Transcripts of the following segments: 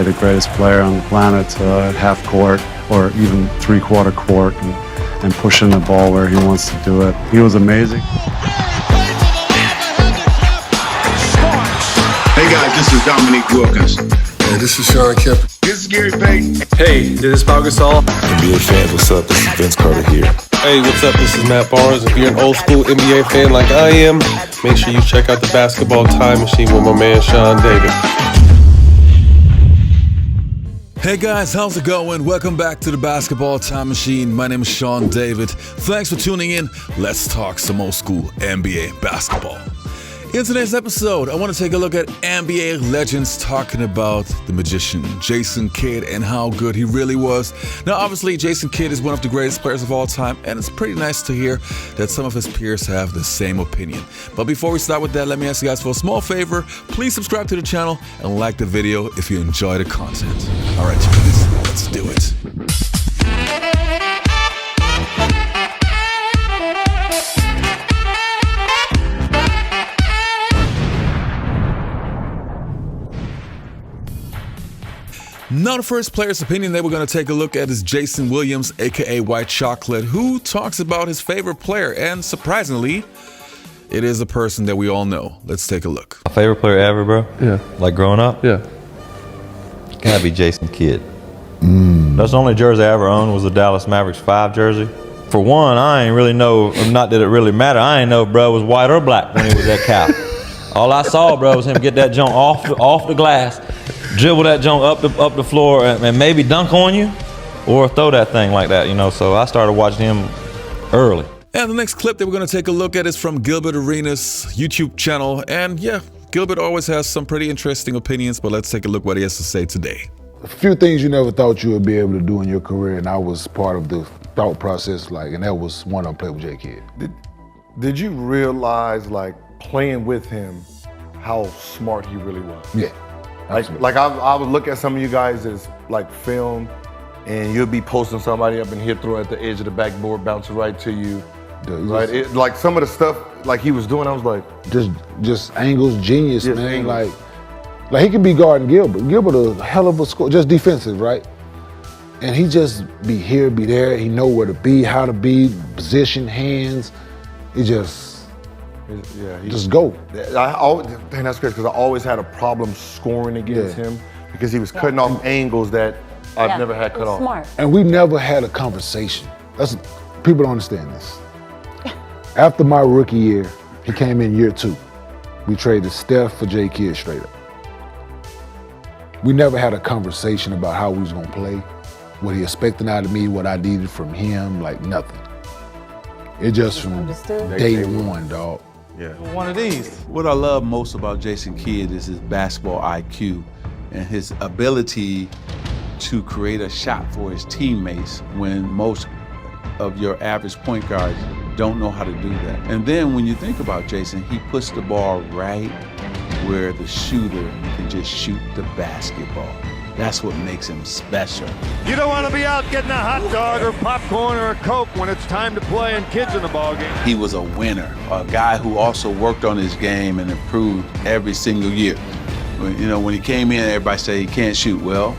The greatest player on the planet at half court or even three-quarter court and pushing the ball where he wants to do it. He was amazing. Hey guys, this is Dominique Wilkins. Hey, this is Sean Kemp. This is Gary Payton. Hey, this is Pau Gasol. NBA fans, what's up? This is Vince Carter here. Hey, what's up? This is Matt Barnes. If you're an old school NBA fan like I am, make sure you check out the Basketball Time Machine with my man Sean David. Hey guys, how's it going? Welcome back to the Basketball Time Machine. My name is Sean David. Thanks for tuning in. Let's talk some old school NBA basketball. In today's episode, I want to take a look at NBA legends talking about the magician, Jason Kidd, and how good he really was. Now, obviously, Jason Kidd is one of the greatest players of all time, and it's pretty nice to hear that some of his peers have the same opinion. But before we start with that, let me ask you guys for a small favor. Please subscribe to the channel and like the video if you enjoy the content. All right, you guys, let's do it. Now the first player's opinion that we're going to take a look at is Jason Williams, aka White Chocolate, who talks about his favorite player, and surprisingly, it is a person that we all know. Let's take a look. My favorite player ever, bro? Yeah. Like growing up? Yeah. Gotta be Jason Kidd. That's the only jersey I ever owned was the Dallas Mavericks 5 jersey. For one, I ain't really know, not that it really mattered, I ain't know if bro was white or black when he was at Cal. All I saw, bro, was him get that junk off the glass, dribble that junk up the floor, and maybe dunk on you or throw that thing like that, you know. So I started watching him early. And the next clip that we're going to take a look at is from Gilbert Arenas' YouTube channel. And yeah, Gilbert always has some pretty interesting opinions, but let's take a look what he has to say today. A few things you never thought you would be able to do in your career, and I was part of the thought process, and that was one of them, play with J. Kidd. Did you realize, playing with him, how smart he really was? Yeah. Like I would look at some of you guys as film, and you'll be posting somebody up in here, throwing at the edge of the backboard, bouncing right to you. Right? Some of the stuff he was doing, I was like, just angles, genius, Yes, man. angles. Like he could be guarding Gilbert. Gilbert a hell of a score, just defensive, right? And he just be here, be there. He know where to be, how to be, position, hands. He just go. And that's crazy because I always had a problem scoring against him because he was cutting off angles that I've never had cut off. Smart. And we never had a conversation. People don't understand this. After my rookie year, he came in year 2. We traded Steph for J. Kidd straight up. We never had a conversation about how we was gonna play, what he expected out of me, what I needed from him, nothing. It just from day one, dog. Yeah. One of these. What I love most about Jason Kidd is his basketball IQ and his ability to create a shot for his teammates when most of your average point guards don't know how to do that. And then when you think about Jason, he puts the ball right where the shooter can just shoot the basketball. That's what makes him special. You don't want to be out getting a hot dog or popcorn or a Coke when it's time to play and kids in the ballgame. He was a winner, a guy who also worked on his game and improved every single year. When he came in, everybody said he can't shoot. Well,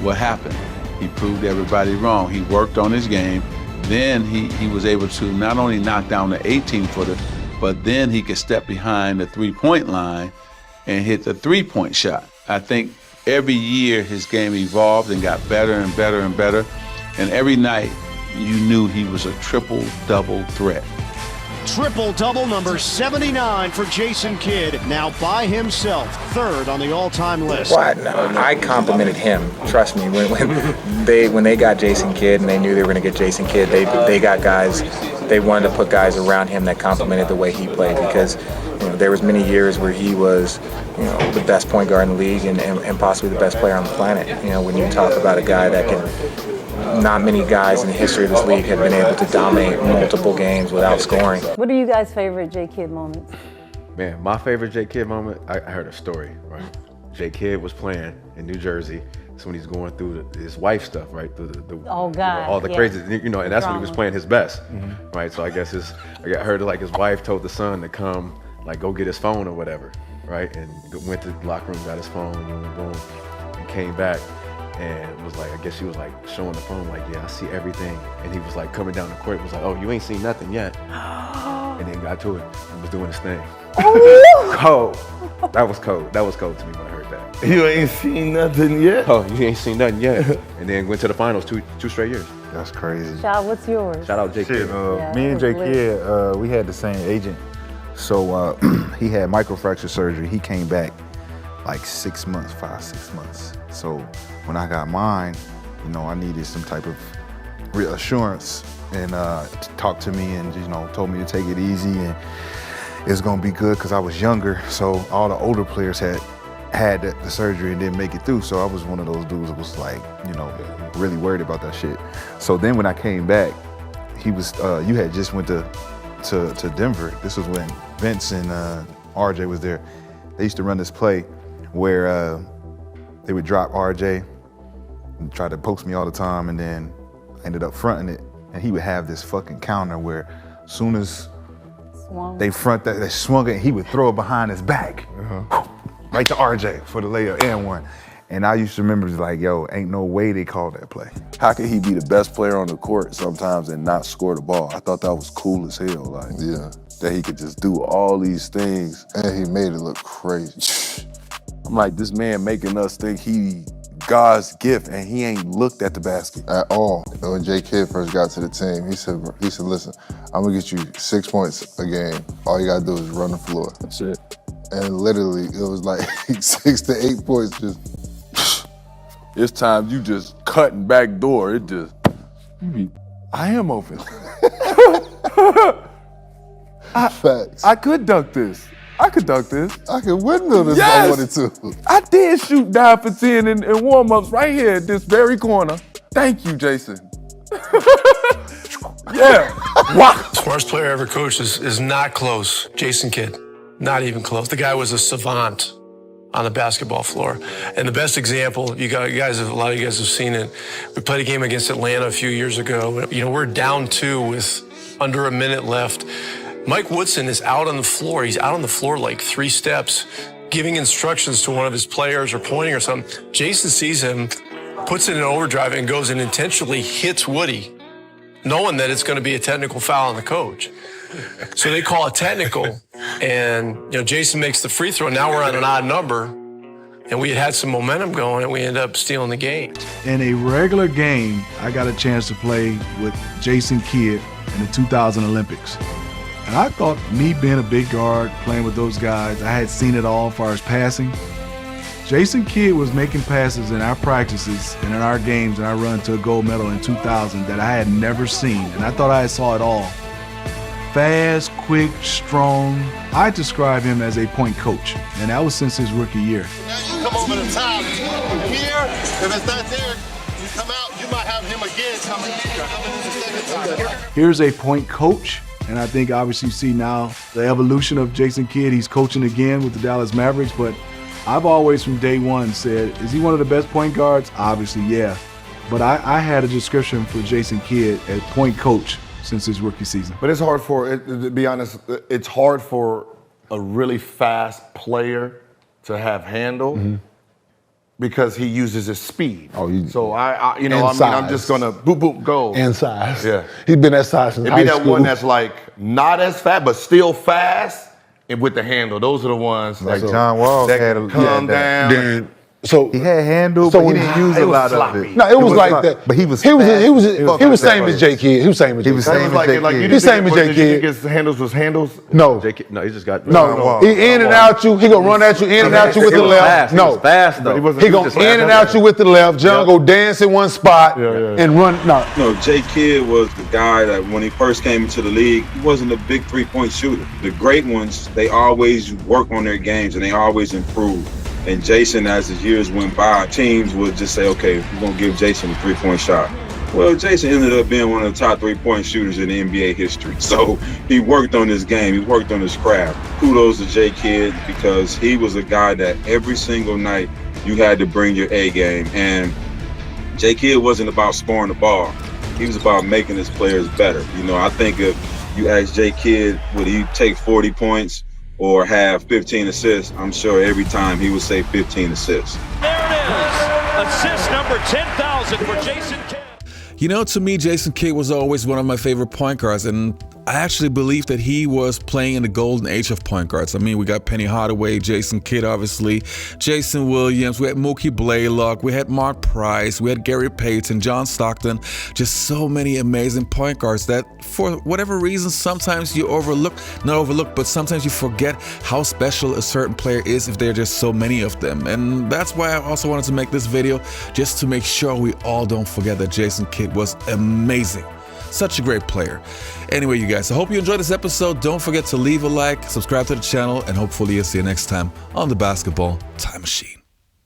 what happened? He proved everybody wrong. He worked on his game. Then he was able to not only knock down the 18-footer, but then he could step behind the three-point line and hit the three-point shot. I think every year his game evolved and got better and better and better. And every night you knew he was a triple-double threat. Triple-double number 79 for Jason Kidd, now by himself, 3rd on the all-time list. Well, I complimented him. Trust me, when they got Jason Kidd and they knew they were going to get Jason Kidd, they got guys. They wanted to put guys around him that complimented the way he played because there was many years where he was the best point guard in the league and possibly the best player on the planet. When you talk about a guy that can. Not many guys in the history of this league have been able to dominate multiple games without scoring. What are you guys' favorite J. Kidd moments? Man, my favorite J. Kidd moment, I heard a story, right? J. Kidd was playing in New Jersey. That's when he's going through his wife stuff, right? Through all the crazy, and that's when he was playing his best, right? So I guess I heard his wife told the son to come, go get his phone or whatever, right? And went to the locker room, got his phone, boom, boom. came back and was like, I guess she was like showing the phone, like, yeah, I see everything. And he was like coming down the court, was like, oh, you ain't seen nothing yet. And then got to it and was doing his thing. Cold. That was cold. That was cold to me when I heard that. You ain't seen nothing yet? Oh, you ain't seen nothing yet. And then went to the finals two straight years. That's crazy. Shaw, what's yours? Shout out Jake Kidd. Me and Jake Kidd, we had the same agent. So he had microfracture surgery. He came back like 6 months, 5-6 months. So when I got mine, you know, I needed some type of reassurance and talked to me and, you know, told me to take it easy and it's gonna be good because I was younger. So all the older players had the surgery and didn't make it through. So I was one of those dudes that was like, you know, really worried about that shit. So then when I came back, he was, you had just went to Denver. This was when Vince and RJ was there. They used to run this play where they would drop RJ and try to post me all the time, and then I ended up fronting it. And he would have this fucking counter where as soon as they swung it, he would throw it behind his back, right to RJ for the layup and one. And I used to remember like, yo, ain't no way they called that play. How could he be the best player on the court sometimes and not score the ball? I thought that was cool as hell. Like, yeah, that he could just do all these things and he made it look crazy. I'm like, this man making us think he God's gift and he ain't looked at the basket at all. When J. Kidd first got to the team, he said, listen, I'm gonna get you 6 points a game. All you gotta do is run the floor. That's it. And literally, it was like 6 to 8 points just. It's times you just cutting back door. It just, I am open. Facts. I could dunk this. I could dunk this. I could windmill this if yes! I wanted to. I did shoot 9 for 10 in warm-ups right here at this very corner. Thank you, Jason. Yeah. Wow. Smartest player I ever coached is not close. Jason Kidd. Not even close. The guy was a savant on the basketball floor. And the best example, a lot of you guys have seen it. We played a game against Atlanta a few years ago. You know, we're down 2 with under a minute left. Mike Woodson is out on the floor. He's out on the floor like 3 steps, giving instructions to one of his players or pointing or something. Jason sees him, puts it in overdrive and goes and intentionally hits Woody, knowing that it's going to be a technical foul on the coach. So they call it technical, and you know Jason makes the free throw. Now we're on an odd number, and we had some momentum going, and we ended up stealing the game. In a regular game, I got a chance to play with Jason Kidd in the 2000 Olympics. And I thought me being a big guard, playing with those guys, I had seen it all as far as passing. Jason Kidd was making passes in our practices and in our games, and I run to a gold medal in 2000 that I had never seen, and I thought I saw it all. Fast, quick, strong. I describe him as a point coach, and that was since his rookie year. Now you come over the top. Here, if it's not there, you come out, you might have him again coming in the second time. Here's a point coach, and I think obviously you see now the evolution of Jason Kidd. He's coaching again with the Dallas Mavericks, but I've always from day one said, is he one of the best point guards? Obviously, yeah. But I had a description for Jason Kidd as point coach since his rookie season. But it's hard to be honest, it's hard for a really fast player to have handle because he uses his speed. So I'm just gonna boop, boop, go. And size. Yeah. He's been that size since high It'd be that school. one that's like not as fast, but still fast and with the handle. Those are the ones Like John Wall that had can come down. So he had handle, but he didn't use a lot of it. No, it was like that. But he was same fast. as J. Kidd. He was same as J. Kidd. He was same as J. Kidd. He's same as J. Did you think Kidd. his handles was handles? No. No, he just got No. He in and out you. He gonna run at you in and out you with the left. He was fast though. He gonna in and out you with the left. John go dance in one spot and run. No. No, J. Kidd was the guy that when he first came into the league, he wasn't a big three-point shooter. The great ones, they always work on their games and they always improve. And Jason, as the years went by, teams would just say, okay, we're going to give Jason a three-point shot. Well, Jason ended up being one of the top three-point shooters in NBA history. So he worked on his game. He worked on his craft. Kudos to J. Kidd because he was a guy that every single night you had to bring your A game. And J. Kidd wasn't about scoring the ball. He was about making his players better. You know, I think if you ask J. Kidd, would he take 40 points or have 15 assists? I'm sure every time he would say 15 assists. There it is. Assist number 10,000 for Jason Kidd. You know, to me, Jason Kidd was always one of my favorite point guards, and I actually believe that he was playing in the golden age of point guards. I mean, we got Penny Hardaway, Jason Kidd, obviously, Jason Williams, we had Mookie Blaylock, we had Mark Price, we had Gary Payton, John Stockton, just so many amazing point guards that for whatever reason, sometimes you but sometimes you forget how special a certain player is if there are just so many of them. And that's why I also wanted to make this video, just to make sure we all don't forget that Jason Kidd was amazing. Such a great player. Anyway, you guys, I hope you enjoyed this episode. Don't forget to leave a like, subscribe to the channel, and hopefully you'll see you next time on the Basketball Time Machine.